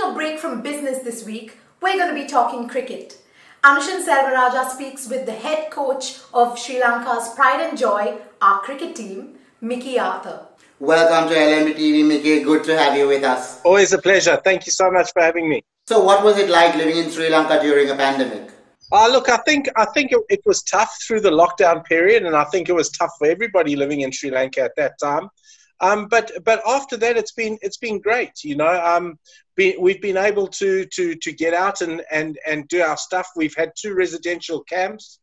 a break from business this week, we're going to be talking cricket. Anushan Selvarajah speaks with the head coach of Sri Lanka's pride and joy, our cricket team, Mickey Arthur. Welcome to LMDtv, Mickey. Good to have you with us. Always a pleasure. Thank you so much for having me. So what was it like living in Sri Lanka during a pandemic? Look, I think it was tough through the lockdown period, and I think it was tough for everybody living in Sri Lanka at that time. But after that, it's been great. You know, we've been able to get out and do our stuff. We've had 2 residential camps.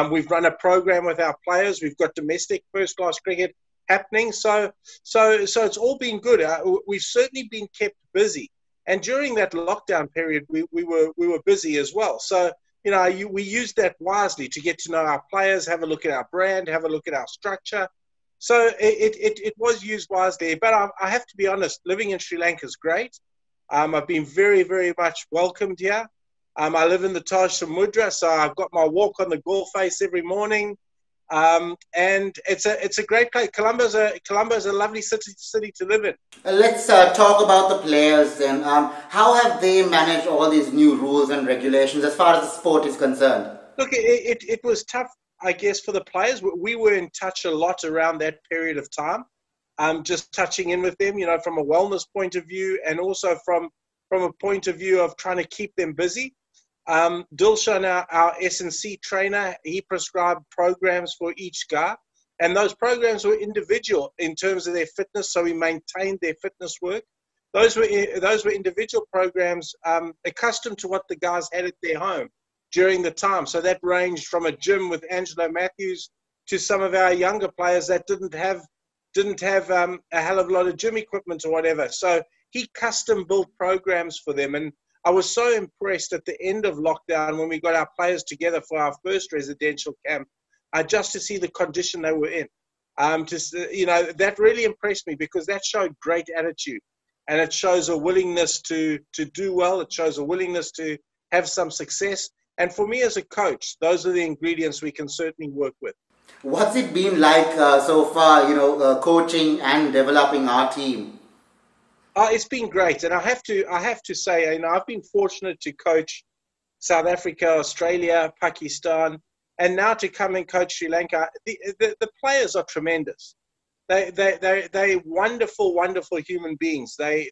We've run a program with our players. We've got domestic first-class cricket happening. So it's all been good. We've certainly been kept busy. And during that lockdown period, we were busy as well. So, you know, we used that wisely to get to know our players, have a look at our brand, have a look at our structure. So it was used wisely. But I have to be honest, living in Sri Lanka is great. I've been very, very much welcomed here. I live in the Taj Samudra, so I've got my walk on the Gore Face every morning. And it's a great place. Colombo's a lovely city to live in. Let's talk about the players then. How have they managed all these new rules and regulations as far as the sport is concerned? Look, it was tough, I guess, for the players. We were in touch a lot around that period of time, just touching in with them, you know, from a wellness point of view and also from a point of view of trying to keep them busy. Dilshan, our S&C trainer, he prescribed programs for each guy, and those programs were individual in terms of their fitness, so we maintained their fitness work. Those were individual programs accustomed to what the guys had at their home during the time. So that ranged from a gym with Angelo Matthews to some of our younger players that didn't have a hell of a lot of gym equipment or whatever. So he custom built programs for them. And I was so impressed at the end of lockdown when we got our players together for our first residential camp, just to see the condition they were in. You know, that really impressed me because that showed great attitude, and it shows a willingness to do well. It shows a willingness to have some success. And for me as a coach, those are the ingredients we can certainly work with. What's it been like so far, you know, coaching and developing our team? It's been great, and I have to say, you know, I've been fortunate to coach South Africa, Australia, Pakistan, and now to come and coach Sri Lanka. The players are tremendous. They're wonderful, wonderful human beings. They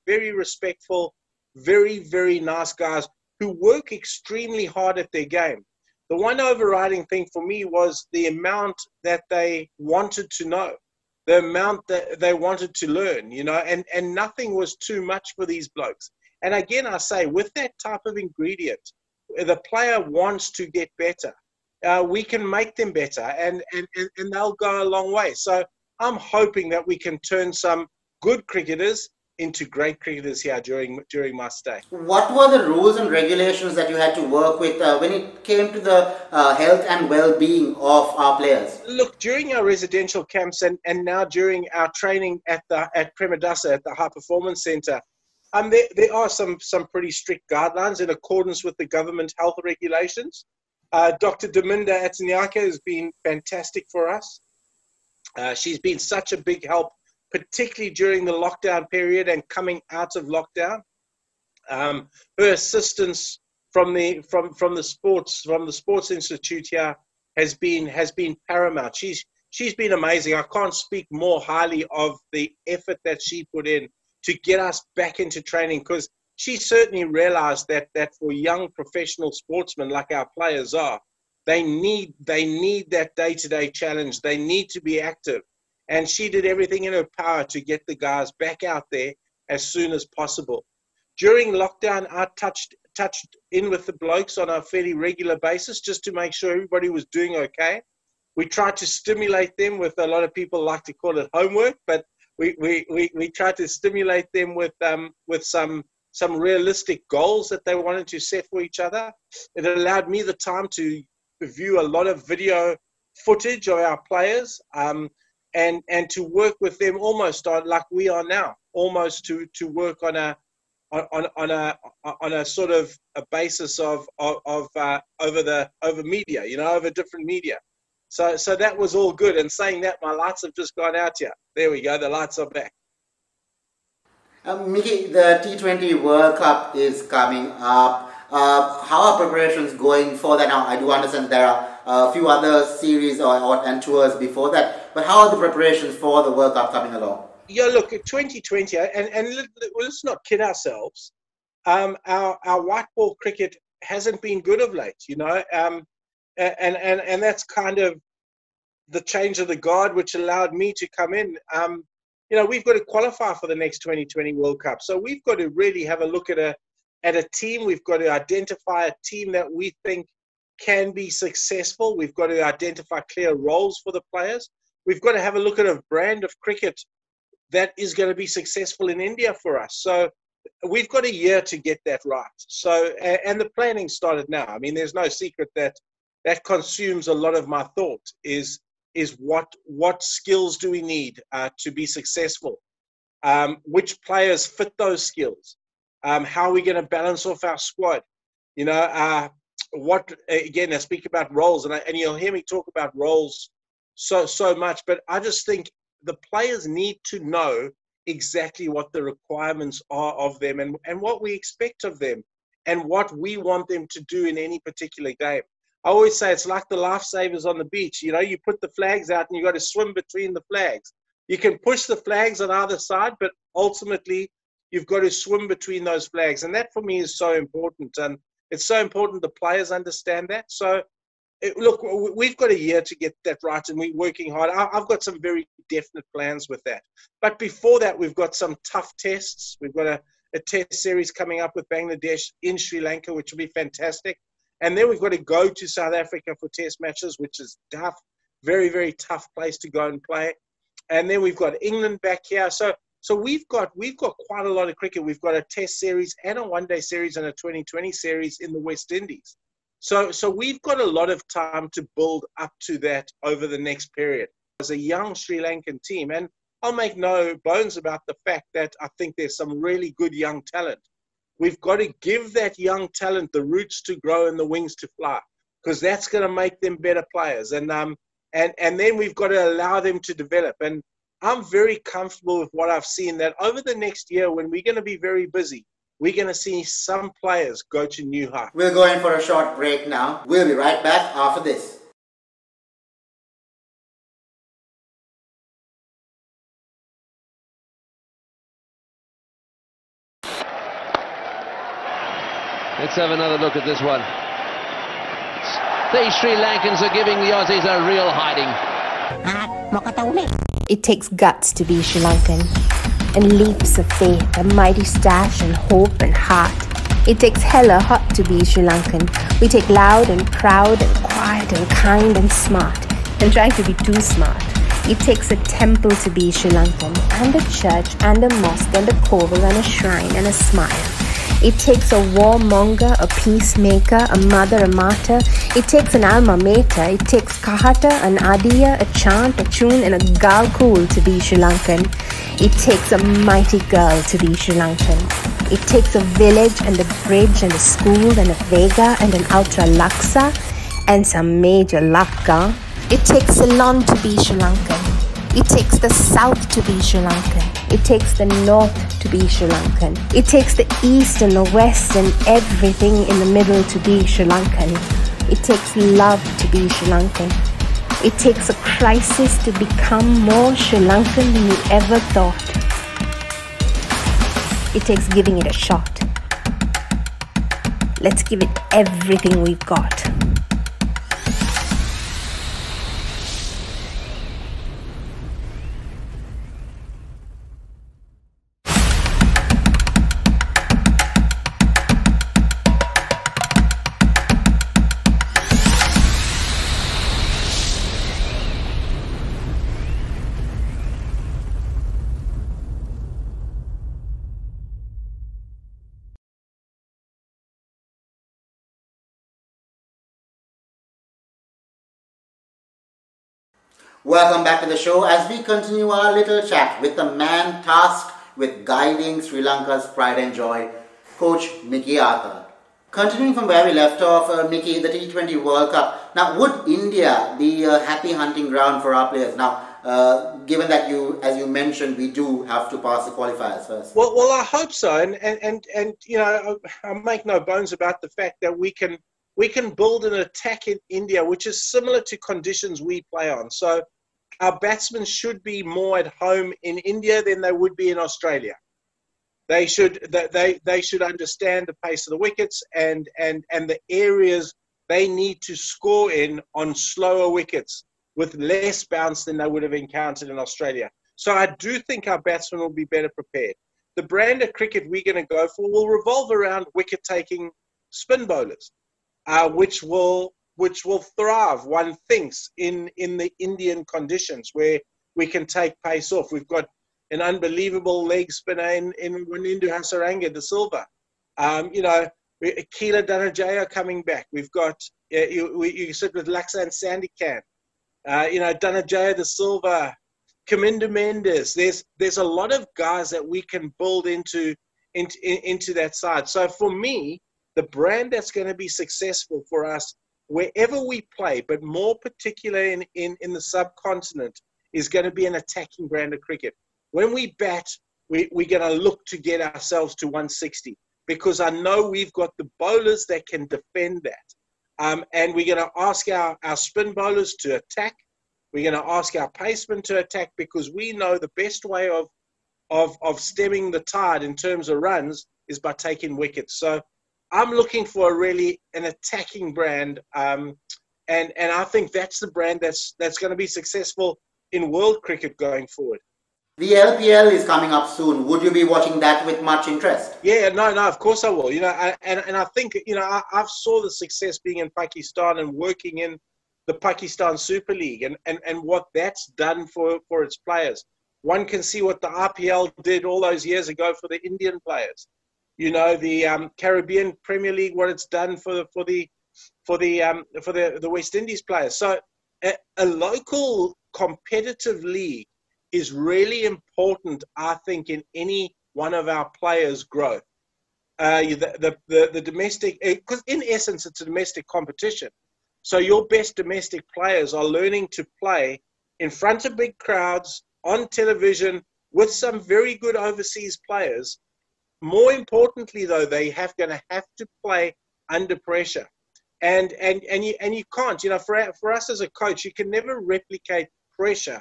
very respectful, very, very nice guys who work extremely hard at their game. The one overriding thing for me was the amount that they wanted to know, the amount that they wanted to learn, you know, and nothing was too much for these blokes. And again, I say, with that type of ingredient, the player wants to get better. We can make them better, and they'll go a long way. So I'm hoping that we can turn some good cricketers into great cricketers here during my stay. What were the rules and regulations that you had to work with when it came to the health and well-being of our players? Look, during our residential camps and now during our training at Premadasa at the High Performance Centre, there are some pretty strict guidelines in accordance with the government health regulations. Dr. Daminda Atanyaka has been fantastic for us. She's been such a big help, particularly during the lockdown period and coming out of lockdown. Her assistance from the sports institute here has been paramount. She's been amazing. I can't speak more highly of the effort that she put in to get us back into training, because she certainly realized that for young professional sportsmen like our players are, they need that day-to-day challenge. They need to be active. And she did everything in her power to get the guys back out there as soon as possible. During lockdown, I touched in with the blokes on a fairly regular basis just to make sure everybody was doing okay. We tried to stimulate them with, a lot of people like to call it homework, but we tried to stimulate them with some realistic goals that they wanted to set for each other. It allowed me the time to view a lot of video footage of our players, and to work with them almost like we are now, almost to work on a sort of a basis of over media, you know, over different media. So that was all good. And saying that, my lights have just gone out here. There we go. The lights are back. Mickey, the T20 World Cup is coming up. How are preparations going for that? Now, I do understand there are a few other series and tours before that, but how are the preparations for the World Cup coming along? Yeah, look, 2020, and let's not kid ourselves. Our white ball cricket hasn't been good of late, and that's kind of the change of the guard, which allowed me to come in. We've got to qualify for the next 2020 World Cup, so we've got to really have a look at a team. We've got to identify a team that we think can be successful. We've got to identify clear roles for the players. We've got to have a look at a brand of cricket that is going to be successful in India for us. So we've got a year to get that right. So, and the planning started now. I mean, there's no secret that consumes a lot of my thought is what skills do we need to be successful? Which players fit those skills? How are we going to balance off our squad? Again, I speak about roles, and you'll hear me talk about roles so much, but I just think the players need to know exactly what the requirements are of them and what we expect of them and what we want them to do in any particular game. I always say it's like the lifesavers on the beach. You put the flags out and you got to swim between the flags. You can push the flags on either side, but ultimately you've got to swim between those flags. And that for me is so important. And it's so important the players understand that. So look, we've got a year to get that right, and we're working hard. I've got some very definite plans with that. But before that, we've got some tough tests. We've got a test series coming up with Bangladesh in Sri Lanka, which will be fantastic. And then we've got to go to South Africa for test matches, which is tough, very, very tough place to go and play. And then we've got England back here. So we've got quite a lot of cricket. We've got a test series and a one-day series and a 2020 series in the West Indies. So we've got a lot of time to build up to that over the next period. As a young Sri Lankan team, and I'll make no bones about the fact that I think there's some really good young talent. We've got to give that young talent the roots to grow and the wings to fly, because that's going to make them better players. And then we've got to allow them to develop. And I'm very comfortable with what I've seen, that over the next year, when we're going to be very busy, we're going to see some players go to new heights. We'll go in for a short break now. We'll be right back after this. Let's have another look at this one. These Sri Lankans are giving the Aussies a real hiding. It takes guts to be Sri Lankan, and leaps of faith, a mighty stash and hope and heart. It takes hella hot to be Sri Lankan. We take loud and proud and quiet and kind and smart, and trying to be too smart. It takes a temple to be Sri Lankan, and a church and a mosque and a koval and a shrine and a smile. It takes a warmonger, a peacemaker, a mother, a martyr. It takes an alma mater. It takes kahata, an adiya, a chant, a tune, and a galkul to be Sri Lankan. It takes a mighty girl to be Sri Lankan. It takes a village and a bridge and a school and a vega and an ultra laksa and some major lakka. It takes Ceylon to be Sri Lankan. It takes the south to be Sri Lankan. It takes the north to be Sri Lankan. It takes the east and the west and everything in the middle to be Sri Lankan. It takes love to be Sri Lankan. It takes a crisis to become more Sri Lankan than you ever thought. It takes giving it a shot. Let's give it everything we've got. Welcome back to the show as we continue our little chat with the man tasked with guiding Sri Lanka's pride and joy, Coach Mickey Arthur. Continuing from where we left off, Mickey, the T20 World Cup. Now, would India be a happy hunting ground for our players? Now, given that as you mentioned, we do have to pass the qualifiers first? Well, I hope so, and you know, I make no bones about the fact that we can build an attack in India, which is similar to conditions we play on. So our batsmen should be more at home in India than they would be in Australia. They should understand the pace of the wickets and the areas they need to score in on slower wickets with less bounce than they would have encountered in Australia. So I do think our batsmen will be better prepared. The brand of cricket we're going to go for will revolve around wicket-taking spin bowlers, which will thrive, one thinks, in the Indian conditions where we can take pace off. We've got an unbelievable leg spinner in Wanindu Hasaranga de Silva. You know, Keela Dhananjaya coming back. We've got, you sit with Laksan Sandikan. You know, Dhananjaya de Silva, Kaminda Mendes. There's a lot of guys that we can build into that side. So for me, the brand that's going to be successful for us wherever we play, but more particularly in the subcontinent, is going to be an attacking brand of cricket. When we bat, we're going to look to get ourselves to 160 because I know we've got the bowlers that can defend that. And we're going to ask our spin bowlers to attack. We're going to ask our pacemen to attack because we know the best way of stemming the tide in terms of runs is by taking wickets. So I'm looking for an attacking brand. And I think that's the brand that's going to be successful in world cricket going forward. The LPL is coming up soon. Would you be watching that with much interest? Yeah, no, of course I will. You know, and I think, you know, I've saw the success being in Pakistan and working in the Pakistan Super League and what that's done for its players. One can see what the RPL did all those years ago for the Indian players. You know, the Caribbean Premier League, what it's done for the West Indies players. So a local competitive league is really important, I think, in any one of our players' growth. The domestic, because in essence, it's a domestic competition. So your best domestic players are learning to play in front of big crowds, on television, with some very good overseas players. More importantly, though, they going to have to play under pressure. And you can't, you know, for us as a coach, you can never replicate pressure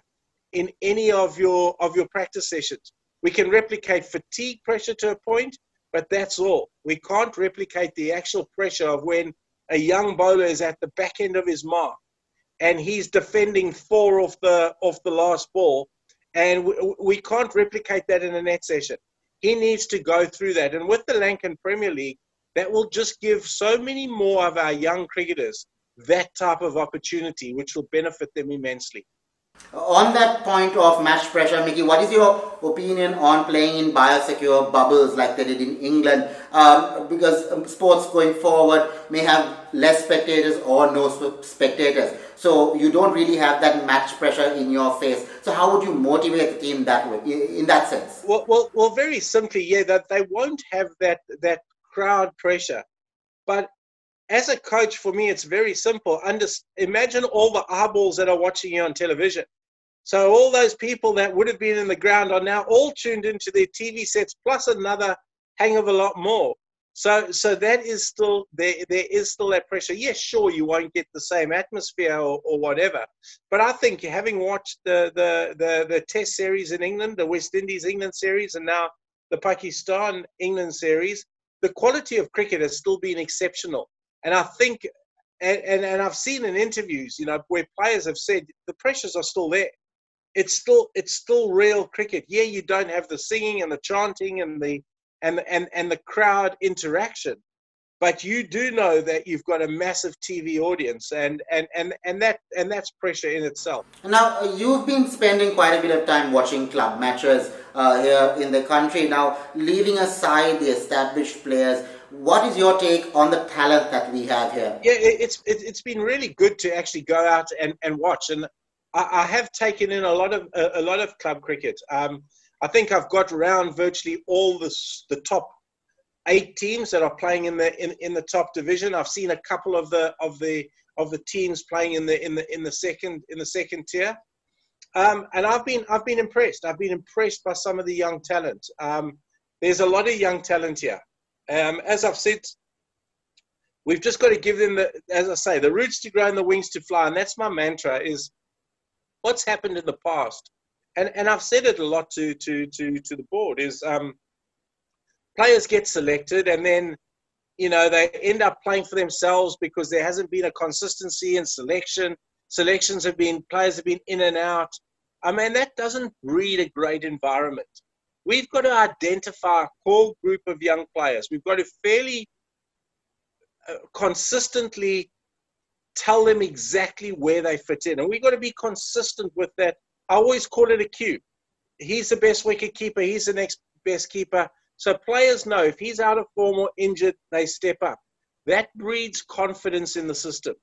in any of your practice sessions. We can replicate fatigue pressure to a point, but that's all. We can't replicate the actual pressure of when a young bowler is at the back end of his mark and he's defending 4 off the last ball, and we can't replicate that in a net session. He needs to go through that. And with the Lankan Premier League, that will just give so many more of our young cricketers that type of opportunity, which will benefit them immensely. On that point of match pressure, Mickey, what is your opinion on playing in biosecure bubbles like they did in England? Because sports going forward may have less spectators or no spectators. So you don't really have that match pressure in your face. So how would you motivate the team that way, in that sense? Well, very simply, yeah, that they won't have that crowd pressure. But as a coach, for me, it's very simple. Imagine all the eyeballs that are watching you on television. So all those people that would have been in the ground are now all tuned into their TV sets, plus another hang of a lot more. So that is still, there is still that pressure. Yes, sure, you won't get the same atmosphere or whatever. But I think having watched the Test series in England, the West Indies England series, and now the Pakistan England series, the quality of cricket has still been exceptional. And I think, and I've seen in interviews, you know, where players have said the pressures are still there. It's still real cricket. Yeah, you don't have the singing and the chanting and the crowd interaction, but you do know that you've got a massive TV audience, and that's pressure in itself. Now, you've been spending quite a bit of time watching club matches here in the country. Now, leaving aside the established players, what is your take on the talent that we have here? Yeah, it's been really good to actually go out and watch, and I have taken in a lot of club cricket. I think I've got around virtually all the top 8 teams that are playing in the top division. I've seen a couple of the teams playing in the second tier. And I've been impressed. I've been impressed by some of the young talent. There's a lot of young talent here. As I've said, we've just got to give them as I say, the roots to grow and the wings to fly. And that's my mantra: is what's happened in the past. And I've said it a lot to the board, is players get selected and then, they end up playing for themselves because there hasn't been a consistency in selection. Players have been in and out. I mean, that doesn't breed a great environment. We've got to identify a core group of young players. We've got to fairly consistently tell them exactly where they fit in. And we've got to be consistent with that. I always call it a cue. He's the best wicket keeper. He's the next best keeper. So players know if he's out of form or injured, they step up. That breeds confidence in the system.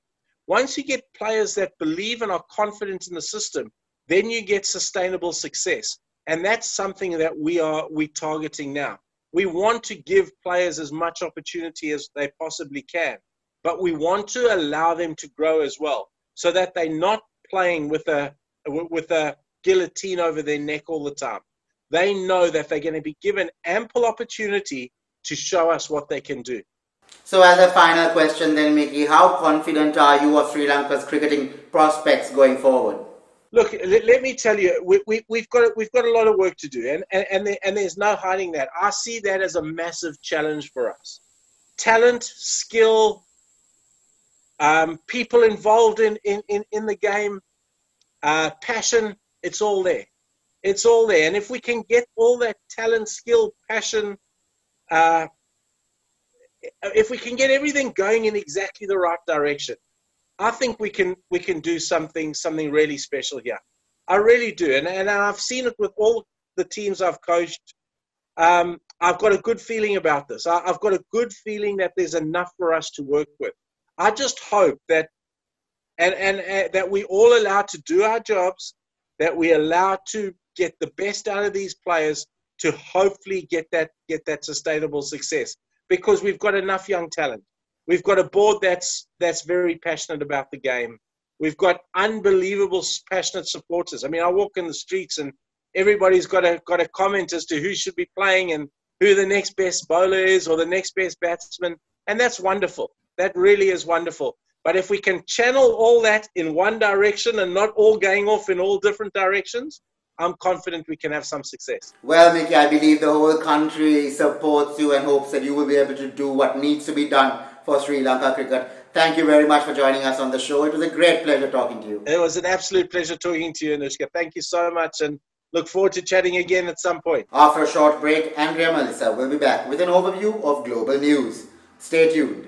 Once you get players that believe and are confident in the system, then you get sustainable success. And that's something that we're targeting now. We want to give players as much opportunity as they possibly can, but we want to allow them to grow as well, so that they're not playing with a guillotine over their neck all the time. They know that they're going to be given ample opportunity to show us what they can do. So as a final question then, Mickey, how confident are you of Sri Lanka's cricketing prospects going forward? Look, let me tell you, we've got a lot of work to do, and there's no hiding that. I see that as a massive challenge for us. Talent, skill, people involved in the game, passion, it's all there. It's all there. And if we can get all that talent, skill, passion, if we can get everything going in exactly the right direction, I think we can do something really special here. I really do. And I've seen it with all the teams I've coached. I've got a good feeling about this. I've got a good feeling that there's enough for us to work with. I just hope that and that we all allowed to do our jobs, that we allowed to get the best out of these players to hopefully get that sustainable success, because we've got enough young talent. We've got a board that's very passionate about the game. We've got unbelievable passionate supporters. I mean, I walk in the streets and everybody's got a comment as to who should be playing and who the next best bowler is or the next best batsman. And that's wonderful. That really is wonderful. But if we can channel all that in one direction and not all going off in all different directions, I'm confident we can have some success. Well, Mickey, I believe the whole country supports you and hopes that you will be able to do what needs to be done for Sri Lanka cricket. Thank you very much for joining us on the show. It was a great pleasure talking to you. It was an absolute pleasure talking to you, Anushka. Thank you so much, and look forward to chatting again at some point. After a short break, Andrea Melisa will be back with an overview of global news. Stay tuned.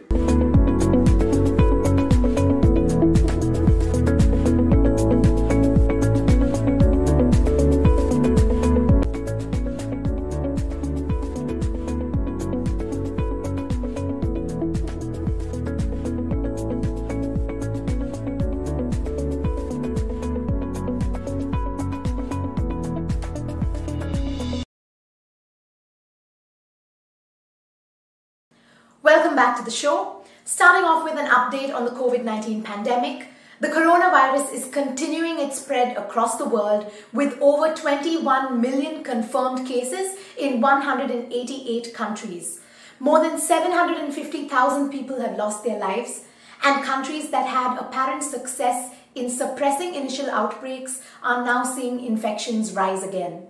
Welcome back to the show. Starting off with an update on the COVID-19 pandemic. The coronavirus is continuing its spread across the world, with over 21 million confirmed cases in 188 countries. More than 750,000 people have lost their lives, and countries that had apparent success in suppressing initial outbreaks are now seeing infections rise again.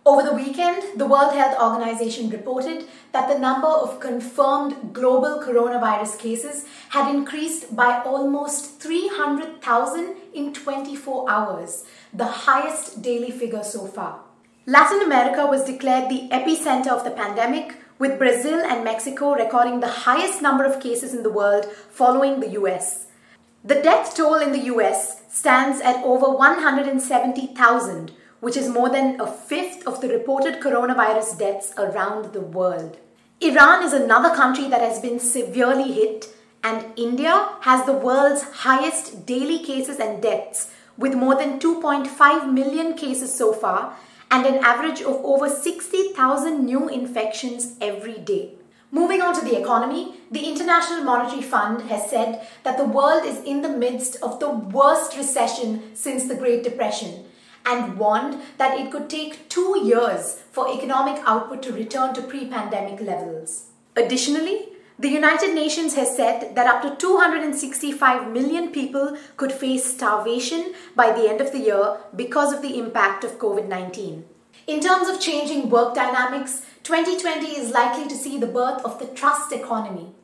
Over the weekend, the World Health Organization reported that the number of confirmed global coronavirus cases had increased by almost 300,000 in 24 hours, the highest daily figure so far. Latin America was declared the epicenter of the pandemic, with Brazil and Mexico recording the highest number of cases in the world following the US. The death toll in the US stands at over 170,000, which is more than a fifth of the reported coronavirus deaths around the world. Iran is another country that has been severely hit, and India has the world's highest daily cases and deaths, with more than 2.5 million cases so far and an average of over 60,000 new infections every day. Moving on to the economy, the International Monetary Fund has said that the world is in the midst of the worst recession since the Great Depression, and warned that it could take 2 years for economic output to return to pre-pandemic levels. Additionally, the United Nations has said that up to 265 million people could face starvation by the end of the year because of the impact of COVID-19. In terms of changing work dynamics, 2020 is likely to see the birth of the trust economy,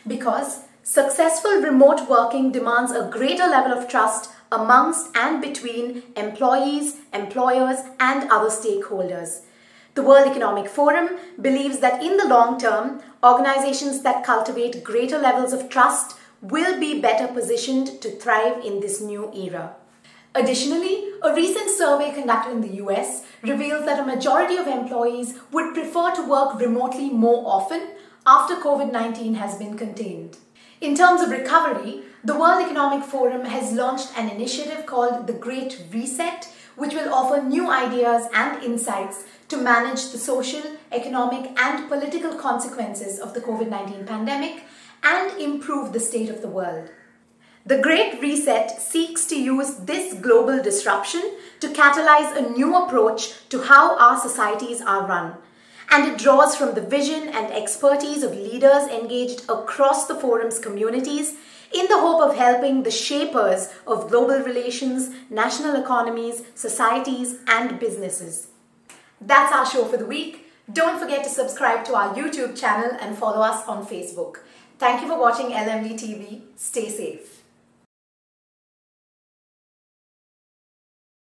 because successful remote working demands a greater level of trust amongst and between employees, employers, and other stakeholders. The World Economic Forum believes that in the long term, organizations that cultivate greater levels of trust will be better positioned to thrive in this new era. Additionally, a recent survey conducted in the US reveals that a majority of employees would prefer to work remotely more often after COVID-19 has been contained. In terms of recovery, the World Economic Forum has launched an initiative called the Great Reset, which will offer new ideas and insights to manage the social, economic, and political consequences of the COVID-19 pandemic and improve the state of the world. The Great Reset seeks to use this global disruption to catalyze a new approach to how our societies are run, and it draws from the vision and expertise of leaders engaged across the forum's communities in the hope of helping the shapers of global relations, national economies, societies, and businesses. That's our show for the week. Don't forget to subscribe to our YouTube channel and follow us on Facebook. Thank you for watching LMDtv. Stay safe.